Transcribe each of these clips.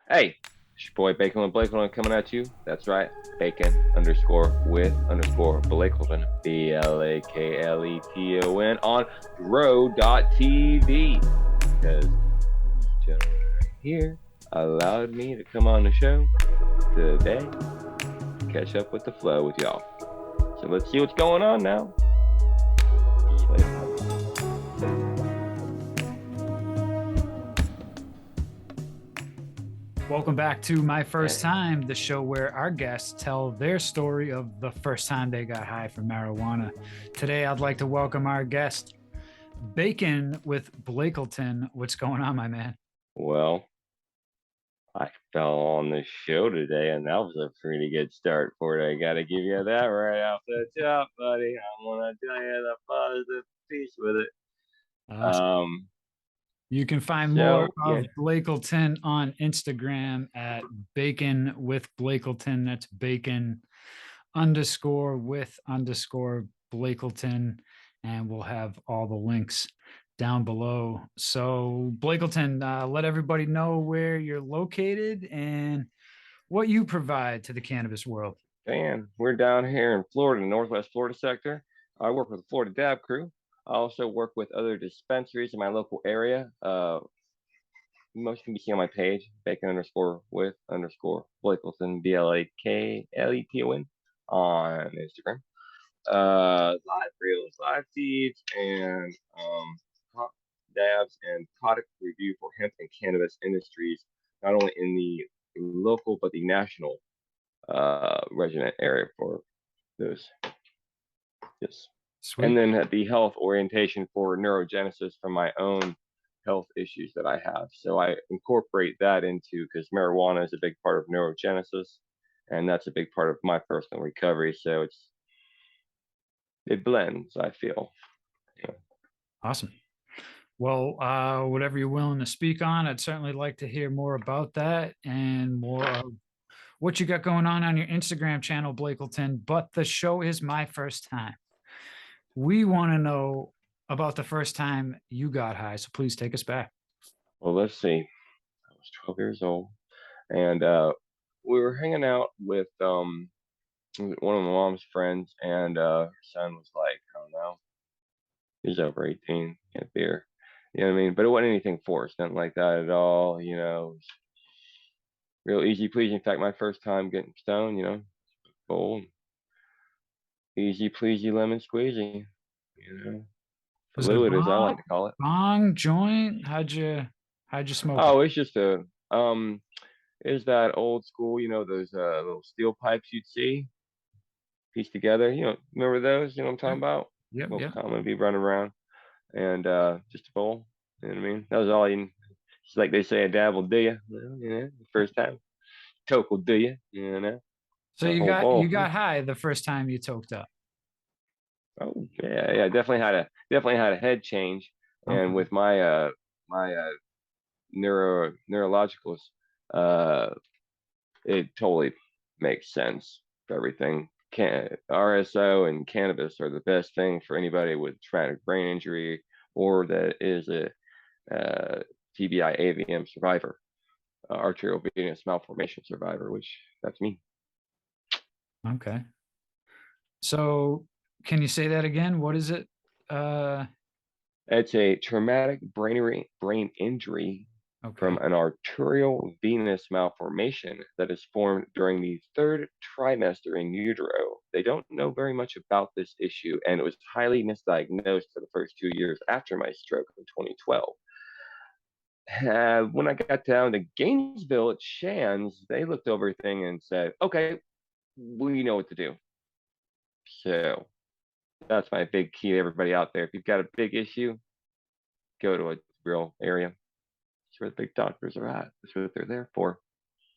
Hey, it's your boy Bakin with Blakelton coming at you. That's right, Bacon underscore with underscore Blakelton, Blakleton on Grow.tv. Because these gentlemen right here allowed me to come on the show today to catch up with the flow with y'all. So let's see what's going on now. See you later. Welcome back to My First Time, the show where our guests tell their story of the first time they got high from marijuana. Today, I'd like to welcome our guest, Bakin with Blakelton. What's going on, my man? Well, I fell on the show today, and that was a pretty good start for it. I got to give you that right off the top, buddy. I'm gonna tell you the positive piece with it. Awesome. Um, You can find more so yeah, of Blakelton on Instagram at Bacon with Blakelton. That's Bacon underscore with underscore Blakelton. And we'll have all the links down below. So, Blakelton, let everybody know where you're located and what you provide to the cannabis world. Dan, we're down here in Florida, Northwest Florida sector. I work with the Florida Dab crew. I also work with other dispensaries in my local area. Most can be seen on my page, bacon underscore with underscore Blakleton, Blakleton on Instagram. Live reels, live feeds, and dabs and product review for hemp and cannabis industries, not only in the local but the national resident area for those. Yes. And Sweet. then the health orientation for neurogenesis from my own health issues that I have. So I incorporate that into because marijuana is a big part of neurogenesis, and that's a big part of my personal recovery. So it blends, I feel. Yeah. Awesome. Well, whatever you're willing to speak on, I'd certainly like to hear more about that and more of what you got going on your Instagram channel, Blakelton. But the show is my first time. We want to know about the first time you got high. So please take us back. Well, let's see. I was 12 years old, and we were hanging out with one of my mom's friends, and her son was like, I don't know, he's over 18, get beer. You know what I mean? But it wasn't anything forced, nothing like that at all. Real easy pleasy. In fact, my first time getting stoned, bold, easy pleasy lemon squeezy, you know, Was it a fluid as I like to call it. bong joint? How'd you smoke it? Oh, it's just is that old school, those little steel pipes you'd see pieced together. Remember those? You know what I'm talking Yep, about? yep, Most yep. common be running around and just a bowl. You know what I mean? That was all you. It's like they say, a dab will do you. Well, the first time, toke will do you. So A you whole got you bowl. got high the first time you toked up. Oh yeah, yeah. Definitely had a head change, and Okay. with my neurologicals, uh, it totally makes sense for everything. RSO and cannabis are the best thing for anybody with traumatic brain injury or that is a TBI AVM survivor, arterial venous malformation survivor, which that's me. Okay. So can you say that again? What is it? Uh, It's a traumatic brain injury from okay. an arterial venous malformation that is formed during the third trimester in utero. They don't know very much about this issue, and it was highly misdiagnosed for the first 2 years after my stroke in 2012. When I got down to Gainesville at Shands, they looked over everything and said, okay, we know what to do. So that's my big key to everybody out there. If you've got a big issue, go to a real area. That's where the big doctors are at. That's what they're there for.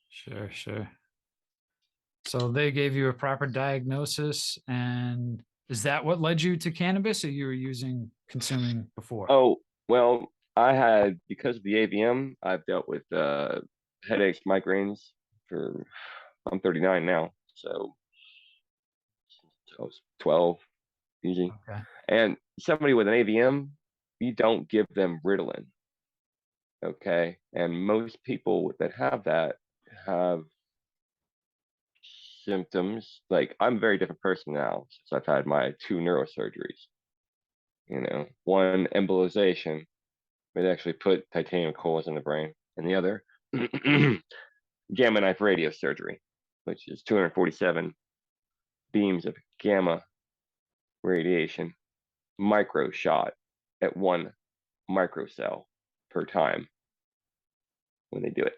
Sure, sure. So they gave you a proper diagnosis, and is that what led you to cannabis, or you were consuming before? Oh, well, I had, because of the AVM, I've dealt with headaches, migraines for, I'm 39 now. So I was 12, easy. Okay. And somebody with an AVM, you don't give them Ritalin. Okay, and most people that have that have symptoms. Like, I'm a very different person now since I've had my 2 neurosurgeries. One embolization, they actually put titanium coils in the brain, and the other gamma knife radio surgery, which is 247 beams of gamma radiation, micro shot at 1 microcell per time when they do it.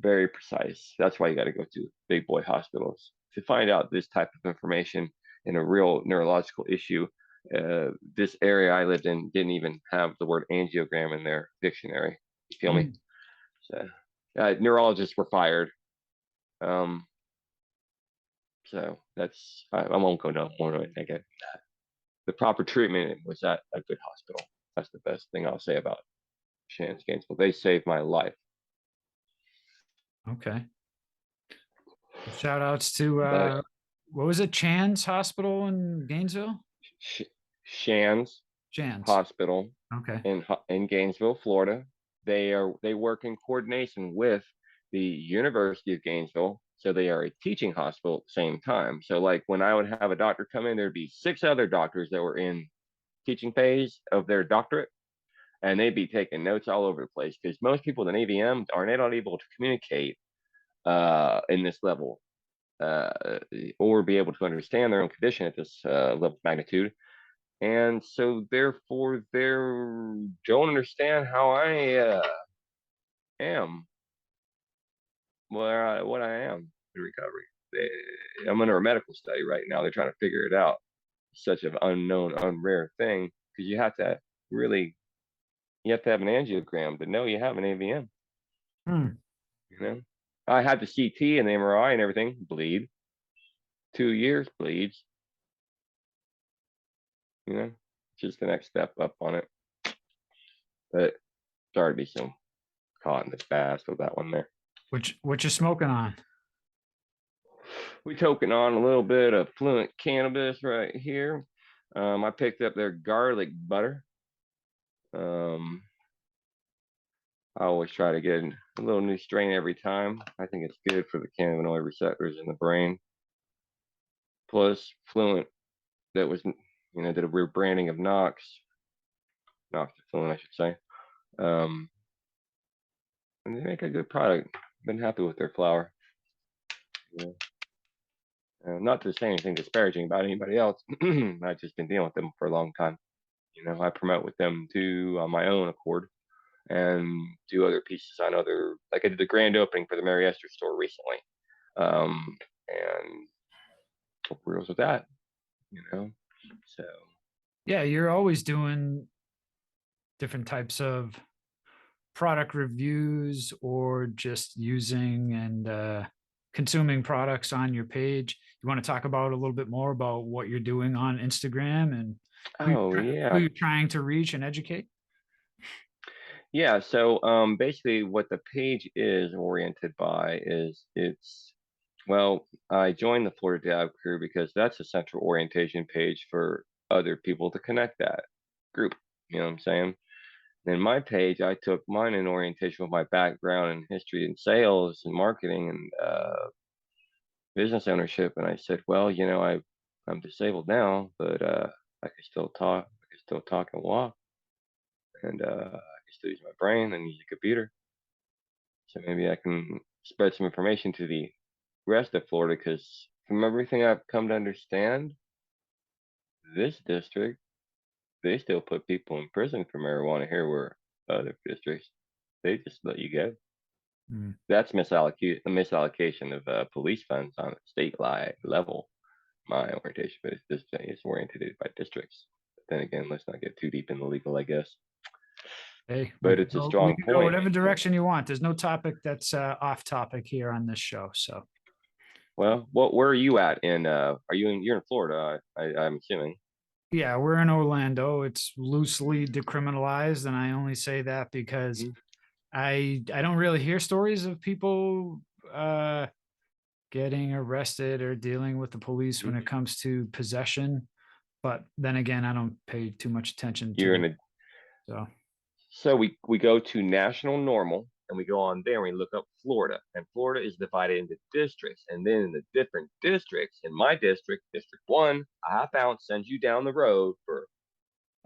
Very precise. That's why you got to go to big boy hospitals to find out this type of information in a real neurological issue. This area I lived in didn't even have the word angiogram in their dictionary. You feel me? Mm. So, neurologists were fired. Um, so I won't go no more into it. The proper treatment was at a good hospital. That's the best thing I'll say about Shands Gainesville. They saved my life. Okay. Shout outs to But what was it? Chan's Hospital in Gainesville? Sh- Shands Chan's. Hospital Okay. in Gainesville, Florida. They work in coordination with the University of Gainesville, so they are a teaching hospital at the same time. So, like, when I would have a doctor come in, there'd be 6 other doctors that were in teaching phase of their doctorate, and they'd be taking notes all over the place because most people in AVM are not able to communicate in this level, or be able to understand their own condition at this level of magnitude. And so therefore they don't understand how I am what I am in recovery. I'm under a medical study right now. They're trying to figure it out. Such an unknown, unrare thing because really you have to have an angiogram to know you have an AVM. Hmm. You know, I had the CT and the MRI and everything bleed. 2 years bleeds. Just the next step up on it. But sorry to be so caught in the fast with that one there. What you smoking on? We token on a little bit of Fluent Cannabis right here. I picked up their garlic butter. I always try to get a little new strain every time. I think it's good for the cannabinoid receptors in the brain. Plus, Fluent that was, did a rebranding of Knox to Fluent, I should say. And they make a good product. Been happy with their flower. Yeah. Not to say anything disparaging about anybody else. I've just been dealing with them for a long time. I promote with them too on my own accord and do other pieces on like I did the grand opening for the Mary Esther store recently. And took reels with that, So Yeah, you're always doing different types of product reviews or just using and consuming products on your page. You want to talk about a little bit more about what you're doing on Instagram and oh who yeah. you're trying to reach and educate? Yeah, so basically what the page is oriented by is I joined the Florida Dab crew because that's a central orientation page for other people to connect that group. You know what I'm saying? In my page, I took mine in orientation with my background in history and sales and marketing and business ownership. And I said, well, I'm disabled now, but I can still talk. I can still talk and walk, and I can still use my brain and use a computer. So maybe I can spread some information to the rest of Florida because from everything I've come to understand, this district, they still put people in prison for marijuana here where other districts, they just let you go. Mm. That's misallocation of police funds on a state level. My orientation, but it's oriented by districts. But then again, let's not get too deep in the legal, I guess. Hey, But it's a we strong can go point. whatever direction you want. There's no topic that's off topic here on this show. So, Well, where are you at in? You're in Florida? I'm assuming. yeah, we're in Orlando. It's loosely decriminalized, and I only say that because Mhm. I don't really hear stories of people getting arrested or dealing with the police when Mhm. it comes to possession. But then again, I don't pay too much attention You're to in it. a So So we go to national normal and we go on there and we look up Florida. And Florida is divided into districts. And then in the different districts, in my district, District 1, a half ounce sends you down the road for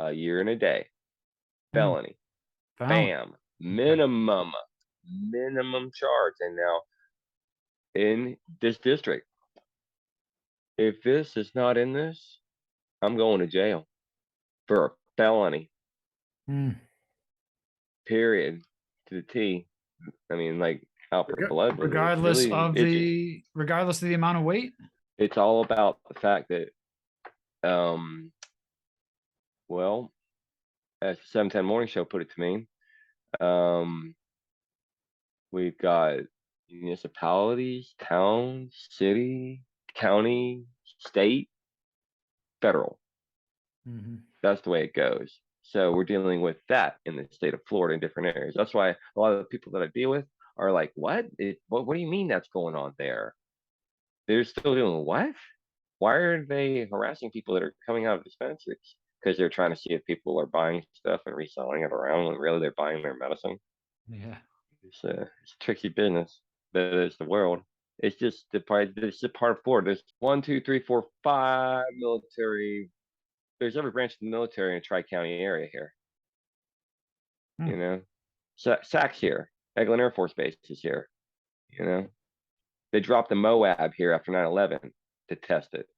a year and a day. Mm, Felony. found. Bam. Okay. Minimum charge. And now in this district, if this is not in this, I'm going to jail for a felony. Mm. Period. To the T. I mean, like out for blood with it. It's really Regardless of the amount of weight. it's all about the fact that well, as the 710 morning show put it to me, um we've got municipalities, towns, city, county, state, federal. Mhm. That's the way it goes. So we're dealing with that in the state of Florida in different areas. That's why a lot of the people that I deal with are like, what do you mean that's going on there? They're still doing what? Why are they harassing people that are coming out of dispensaries? Because they're trying to see if people are buying stuff and reselling it around when really they're buying their medicine. Yeah. It's a tricky business, but it's the world. It's just the part. It's a part of Florida. There's one, two, three, four, five military. There's every branch of the military in a tri-county area here. You Hmm. know, SAC's here. Eglin Air Force Base is here. You know, they dropped the MOAB here after 9/11 to test it.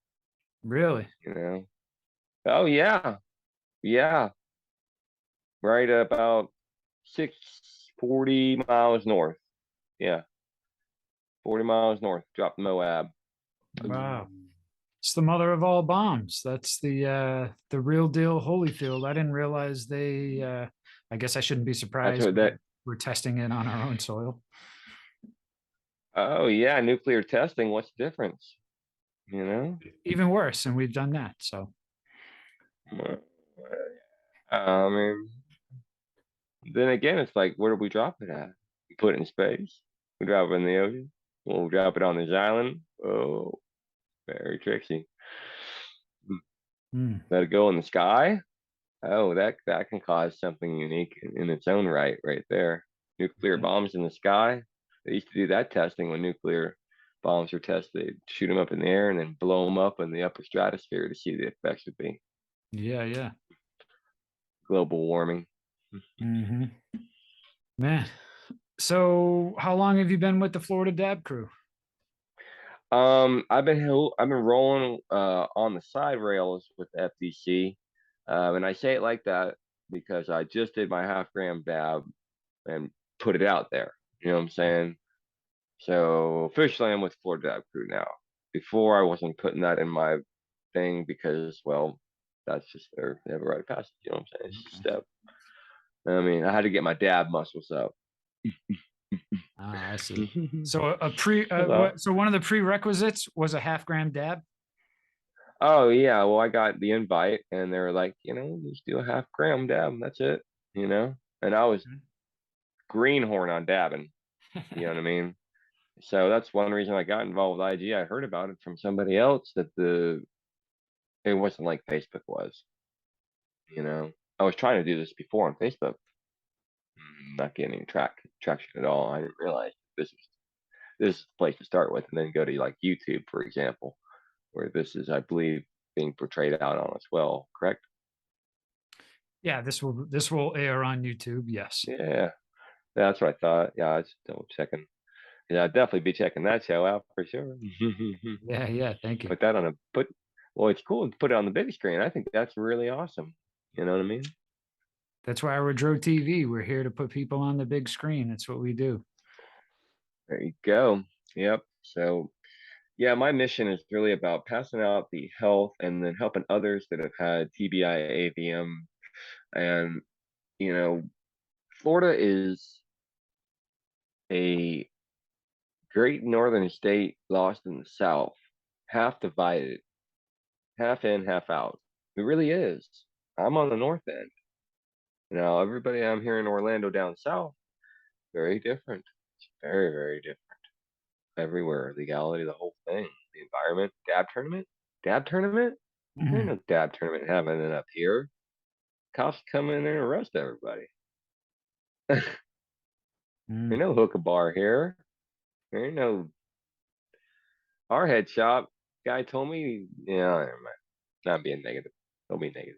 Really? You know, oh yeah, right about 640 miles north. Yeah, 40 miles north. Dropped MOAB. Wow. It's the mother of all bombs. That's the real deal Holyfield. I didn't realize they I guess I shouldn't be That's surprised what that. we're testing it on our own soil. Oh yeah, nuclear testing. What's the difference? You know. Even worse, and we've done that. So Well, I mean, then again, it's like, where do we drop it at? We put it in space. We drop it in the ocean. We'll drop it on this island. Oh, very tricky. mm, Let it go in the sky. Oh, that can cause something unique in its own right there. Nuclear yeah. bombs in the sky. They used to do that testing when nuclear bombs were tested. They'd shoot them up in the air and then blow them up in the upper stratosphere to see the effects would be. Yeah, yeah. Global warming. Hmm. Man. So how long have you been with the Florida Dab crew? I've been rolling on the side rails with FDC, and I say it like that because I just did my half-gram dab and put it out there. You know what I'm saying? So officially, I'm with Florida Dab Crew now. Before, I wasn't putting that in my thing because, well, that's just they have a rite of passage. You know what I'm saying? It's just a Okay. step. I mean, I had to get my dab muscles up. Ah, I see. So a pre Hello. so one of the prerequisites was a half-gram dab. Oh yeah, well I got the invite and they were like, just do a half-gram dab. That's it. You know, and I was greenhorn on dabbing. You know what I mean? So that's one reason I got involved with IG. I heard about it from somebody else that it wasn't like Facebook was. You know, I was trying to do this before on Facebook, not getting any traction at all. I didn't realize this is the place to start with, and then go to like YouTube, for example, where this is, I believe, being portrayed out on as well. Correct? Yeah, this will air on YouTube. Yes. Yeah, that's what I thought. Yeah, I was double checking. Yeah, I'd definitely be checking that show out for sure. Yeah, yeah. Thank you. Put that on a put. Well, it's cool to put it on the big screen. I think that's really awesome. You know what I mean? That's why we're Dro TV. We're here to put people on the big screen. That's what we do. There you go. Yep. So yeah, my mission is really about passing out the health and then helping others that have had TBI, AVM, and you know, Florida is a great northern state lost in the south, half divided, half in, half out. It really is. I'm on the north end. Now, everybody I'm here in Orlando down south, very different. It's very, very different. Everywhere, legality, the whole thing, the environment, dab tournament. There ain't Mm. no dab tournament happening up here. Cops come in there and arrest everybody. Mm. Ain't no hookah bar here. There ain't no. Our head shop guy told me, yeah, never mind. Not being negative. Don't be negative.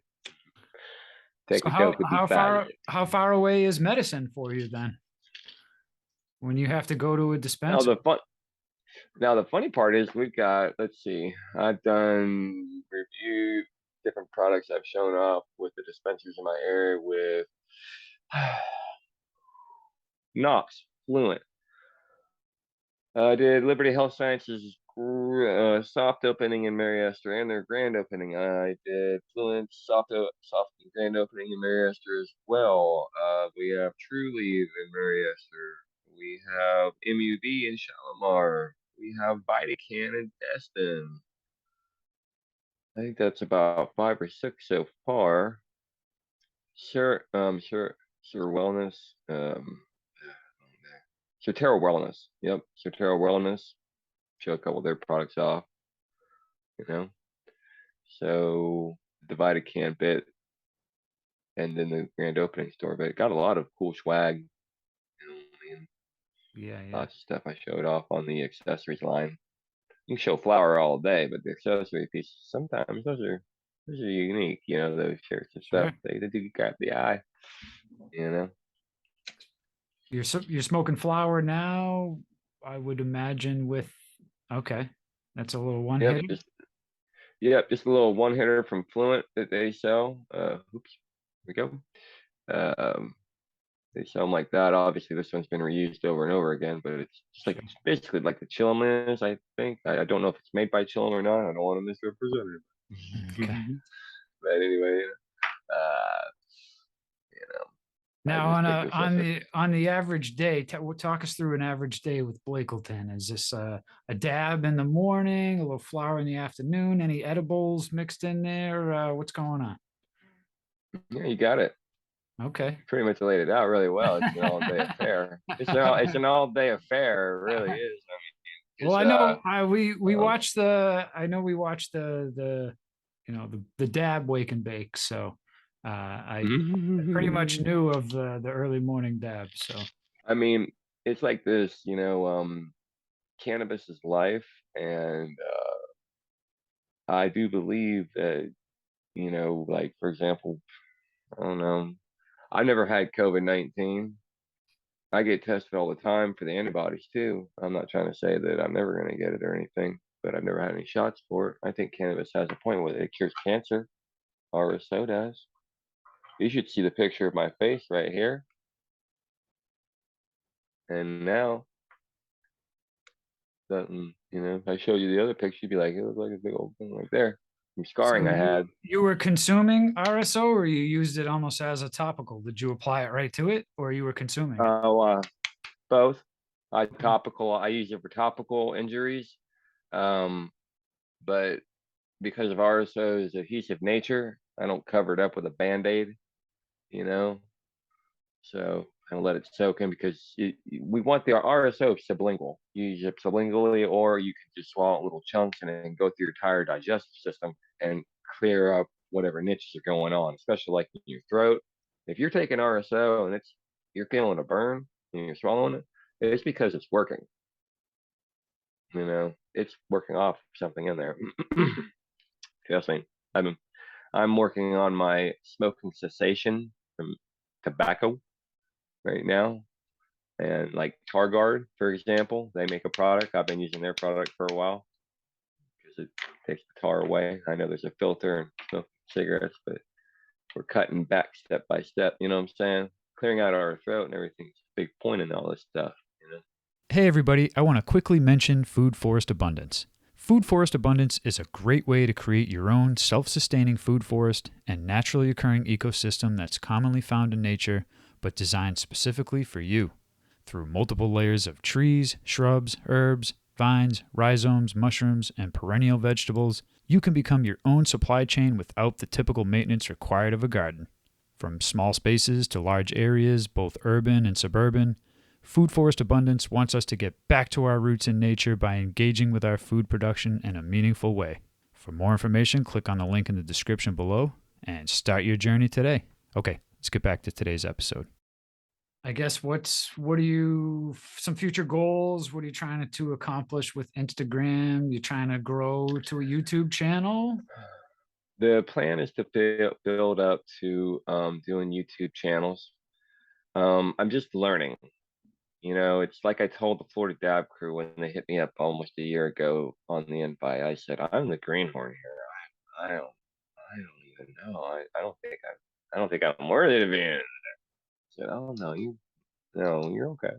Take So a joke to be bad. how far away is medicine for you then? When you have to go to a Now dispensary? the fun. Now the funny part is we've got. Let's see. I've done review different products I've shown off with the dispensaries in my area with Knox, Fluent. I did Liberty Health Sciences soft opening in Mariester and their grand opening. I did Fluent soft and grand opening in Mariester as well. We have True Leave in Mariester. We have MUB in Shalimar. We have Bakin in Destin. I think that's about 5 or 6 so far. Sure Wellness. Sotero Wellness. Yep, Sotero Wellness. Show a couple of their products off, you know. So divided can bit, and then the grand opening store, but it got a lot of cool swag. You know what I mean? Yeah, yeah. Lots of stuff I showed off on the accessories line. You can show flower all day, but the accessory pieces sometimes those are unique. You know, those shirts and stuff. Sure. They do grab the eye. You know. You're smoking flower now, I would imagine with okay. That's a little one Yep, hitter. just a little one hitter from Fluent that they sell. Oops, here we go. Um, they sell them like that. Obviously, this one's been reused over and over again, but it's just like Sure. it's basically like the Chillum is, I think. I don't know if it's made by Chillum or not. I don't want to misrepresent Okay. it. But anyway, uh, you know, I Now just think there's such a on the average day, talk us through an average day with Blakleton. Is this a dab in the morning, a little flower in the afternoon, any edibles mixed in there? What's going on? yeah, you got it. Okay. Pretty much laid it out really well. It's an all day affair. It's an all day affair. It really is. I mean, Well, it's I know we um, watched the I know we watched the you know the dab wake and bake. So I pretty much knew of the early morning dab. So I mean, it's like this, cannabis is life, and I do believe that, like for example, I don't know, I never had COVID-19. I get tested all the time for the antibodies too. I'm not trying to say that I'm never going to get it or anything, but I've never had any shots for it. I think cannabis has a point with it. It cures cancer. RSO does. You should see the picture of my face right here. And now, if I showed you the other picture, you'd be like, it looks like a big old thing right there from so scarring I had. you were consuming RSO or you used it almost as a topical? Did you apply it right to it or you were consuming it? Oh, both. I use it for topical injuries. Um, but because of RSO's adhesive nature, I don't cover it up with a band-aid, you know. So I let it soak in because we want the RSO sublingual. You use it sublingually, or you can just swallow little chunks and then go through your entire digestive system and clear up whatever niches are going on, especially like in your throat. If you're taking RSO and you're feeling a burn and you're swallowing it, it's because it's working. It's working off something in there. Trust me. I'm working on my smoking cessation from tobacco right now. And like Targuard, for example, they make a product. I've been using their product for a while because it takes the tar away. I know there's a filter and smoking cigarettes, but we're cutting back step by step. You know what I'm saying? Clearing out our throat and everything's a big point in all this stuff. Hey everybody, I want to quickly mention Food Forest Abundance. Food Forest Abundance is a great way to create your own self-sustaining food forest and naturally occurring ecosystem that's commonly found in nature, but designed specifically for you. Through multiple layers of trees, shrubs, herbs, vines, rhizomes, mushrooms, and perennial vegetables, you can become your own supply chain without the typical maintenance required of a garden. From small spaces to large areas, both urban and suburban, Food Forest Abundance wants us to get back to our roots in nature by engaging with our food production in a meaningful way. For more information, click on the link in the description below and start your journey today. Okay, let's get back to today's episode. I guess what are you some future goals? What are you trying to accomplish with Instagram? You trying to grow to a YouTube channel? The plan is to build up to doing YouTube channels. I'm just learning. It's like I told the Florida Dab crew when they hit me up almost a year ago on the invite. I said, "I'm the greenhorn here. I don't even know. I don't think I'm worthy to be in." I said, "Oh no, no, you're okay."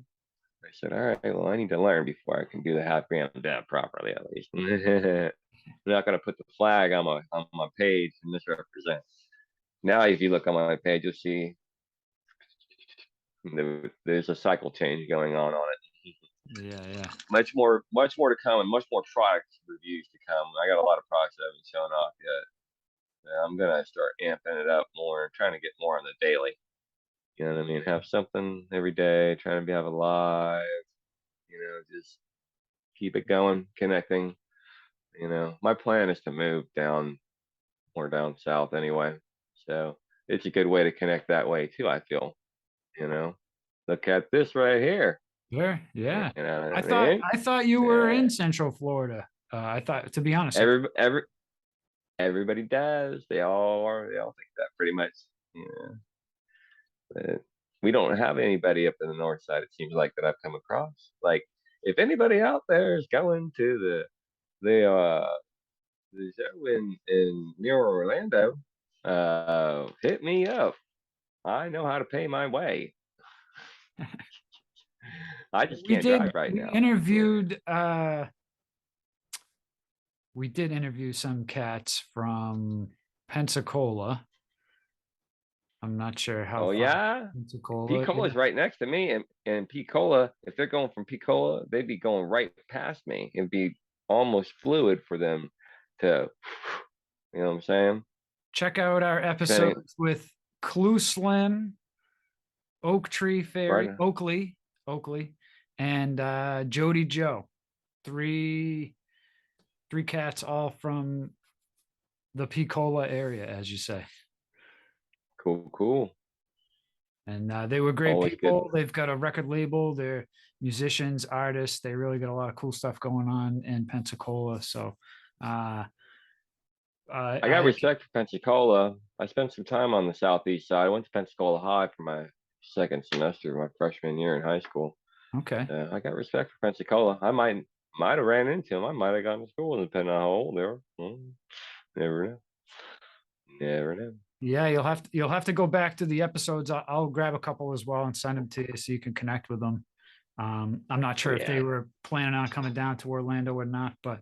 I said, "All right, well, I need to learn before I can do the half gram dab properly, at least." I'm not gonna put the flag on my page and misrepresent. Now, if you look on my page, you'll see there's a cycle change going on it. Yeah, yeah. Much more to come, and much more product reviews to come. I got a lot of products that haven't shown off yet. I'm gonna start amping it up more, trying to get more on the daily. You know what I mean? Have something every day, trying to have a live. Just keep it going, connecting. My plan is to move down more down south anyway, so it's a good way to connect that way too. I feel. You know, Look at this right here. Sure. Yeah. You know what I I thought mean? I thought you were Yeah. in Central Florida. I thought, to be honest, Every everybody does. They all are. They all think that pretty much. Yeah. But we don't have anybody up in the north side. It seems like that I've come across. Like, if anybody out there is going to the show in near Orlando, hit me up. I know how to pay my way. I just we can't did drive right we now. interviewed we did interview some cats from Pensacola. I'm not sure how Oh far yeah, Pensacola. Picola's Yeah. right next to me, and Picola. If they're going from Picola, they'd be going right past me. It'd be almost fluid for them to, you know what I'm saying? Check out our Depending, episodes with Clue Slim, Oak Tree Fairy, right? Oakley, and Jody Joe. Three three cats, all from the Picola area, as you say. Cool, cool. And they were great Always good. people. They've got a record label. They're musicians, artists. They really got a lot of cool stuff going on in Pensacola. So uh, I got I respect for Pensacola. I spent some time on the southeast side. I went to Pensacola High for my second semester, my freshman year in high school. okay. I got respect for Pensacola. I might have ran into him. I might have gone to school, depending on how old they were. Never know. Never know. Yeah, you'll have to go back to the episodes. I'll grab a couple as well and send them to you so you can connect with them. I'm not Oh sure if they yeah. were planning on coming down to Orlando or not, but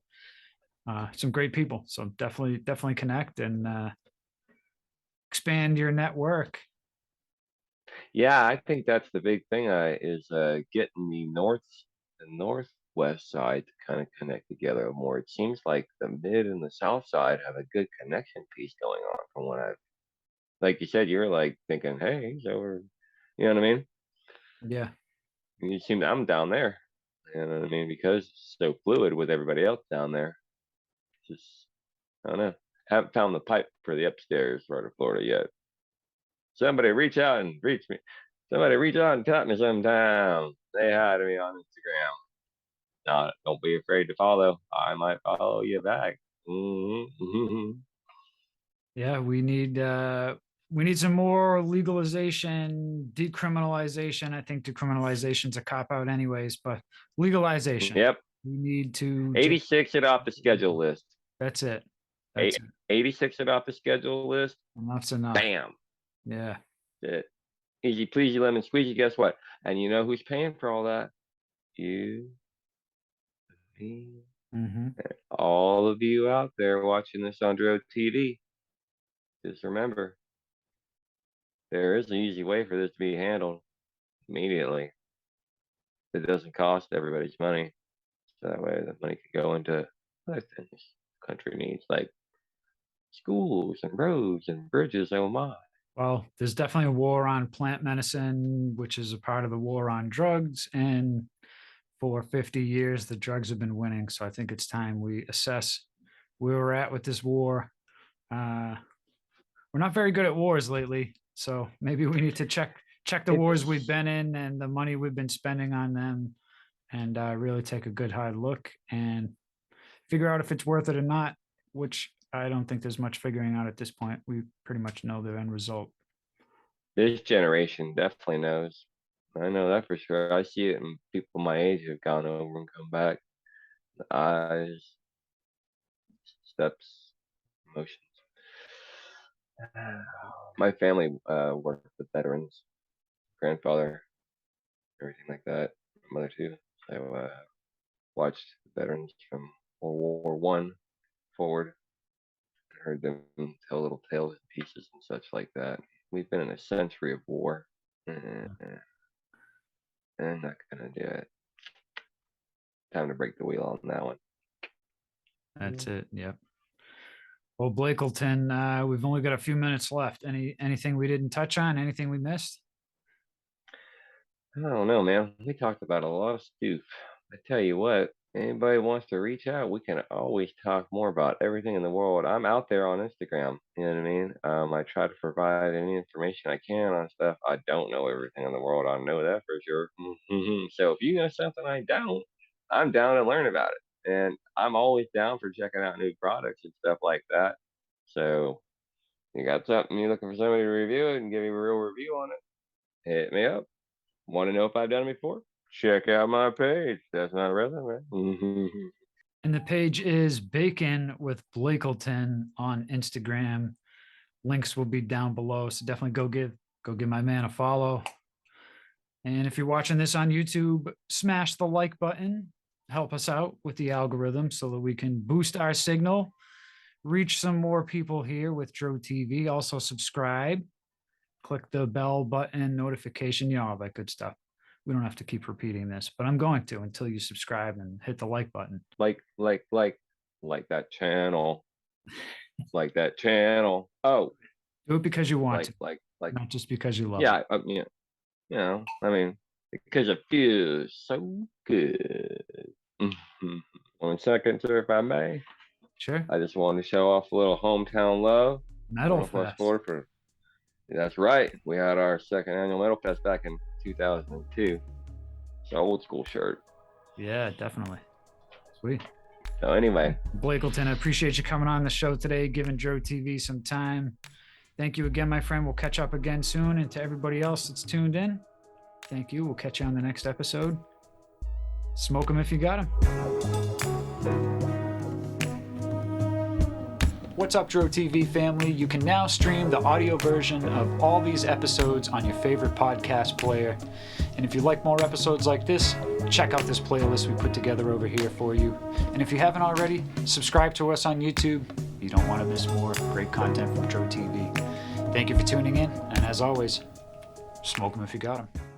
some great people. So definitely connect and expand your network. Yeah, I think that's the big thing. Is getting the northwest side to kind of connect together more. It seems like the mid and the south side have a good connection piece going on. From what I've, like you said, you're like thinking, hey, so we're, you know what I mean? Yeah. You seem I'm down there. You know what I mean? Because it's so fluid with everybody else down there. Just I don't know. Haven't found the pipe for the upstairs part of Florida yet. Somebody reach out and reach me. Somebody reach out and cut me sometime. Say hi to me on Instagram. No, don't be afraid to follow. I might follow you back. Mm-hmm. Yeah, we need some more legalization, decriminalization. I think decriminalization's a cop out anyways, but legalization. Yep. We need to just 86 it off the schedule list. that's it. That's Eight, it. 86 it off the schedule list. Enough's enough. Bam. Yeah. It. Easy pleasy lemon squeezy. Guess what? And you know who's paying for all that? You, me, Hmm. all of you out there watching this on Drove TV. Just remember, there is an easy way for this to be handled immediately. It doesn't cost everybody's money. So that way the money could go into other things the country needs, like schools and roads and bridges. Oh my. Well, there's definitely a war on plant medicine, which is a part of the war on drugs. And for 50 years, the drugs have been winning. So I think it's time we assess where we're at with this war. Uh, we're not very good at wars lately. So maybe we need to check the wars we've It's- been in and the money we've been spending on them, and really take a good hard look and figure out if it's worth it or not, which I don't think there's much figuring out at this point. We pretty much know the end result. This generation definitely knows. I know that for sure. I see it in people my age who've gone over and come back. The eyes, steps, motions. My family worked with veterans, grandfather, everything like that. Mother too. So watched veterans from World War I forward, heard them tell little tales and pieces and such like that. We've been in a century of war. And I'm not gonna do it. Time to break the wheel on that one. That's it. Yep. Well, Blakelton, we've only got a few minutes left. Anything we didn't touch on? Anything we missed? I don't know, man. We talked about a lot of stuff. I tell you what, anybody wants to reach out, we can always talk more about everything in the world. I'm out there on Instagram. You know what I mean? I try to provide any information I can on stuff. I don't know everything in the world. I know that for sure. So if you know something I don't, I'm down to learn about it. And I'm always down for checking out new products and stuff like that. So you got something you're looking for somebody to review it and give you a real review on it, hit me up. Want to know if I've done it before? Check out my page. That's not a resume. And the page is Bakin with Blakleton on Instagram. Links will be down below, so definitely go give my man a follow. And if you're watching this on YouTube, smash the like button. Help us out with the algorithm so that we can boost our signal, reach some more people here with Dro TV. Also subscribe, click the bell button, notification, all that good stuff. We don't have to keep repeating this, but I'm going to until you subscribe and hit the like button. like that channel. Like that channel. Oh, Do it because you want to, like. not just because you love Yeah, it. yeah. You know, I mean, because it feels so good. 1 second, sir, if I may. Sure. I just wanted to show off a little hometown love. Metal Northwest Fest. Florida for. That's right. We had our second annual Metal Fest back in 2002. It's an old school shirt. Yeah, definitely. Sweet. So anyway, Blakleton, I appreciate you coming on the show today, giving Dro TV some time. Thank you again, my friend. We'll catch up again soon. And to everybody else that's tuned in, thank you. We'll catch you on the next episode. Smoke them if you got them. What's up, Dro TV family? You can now stream the audio version of all these episodes on your favorite podcast player. And if you like more episodes like this, check out this playlist we put together over here for you. And if you haven't already, subscribe to us on YouTube. You don't want to miss more great content from Dro TV. Thank you for tuning in, and as always, smoke them if you got them.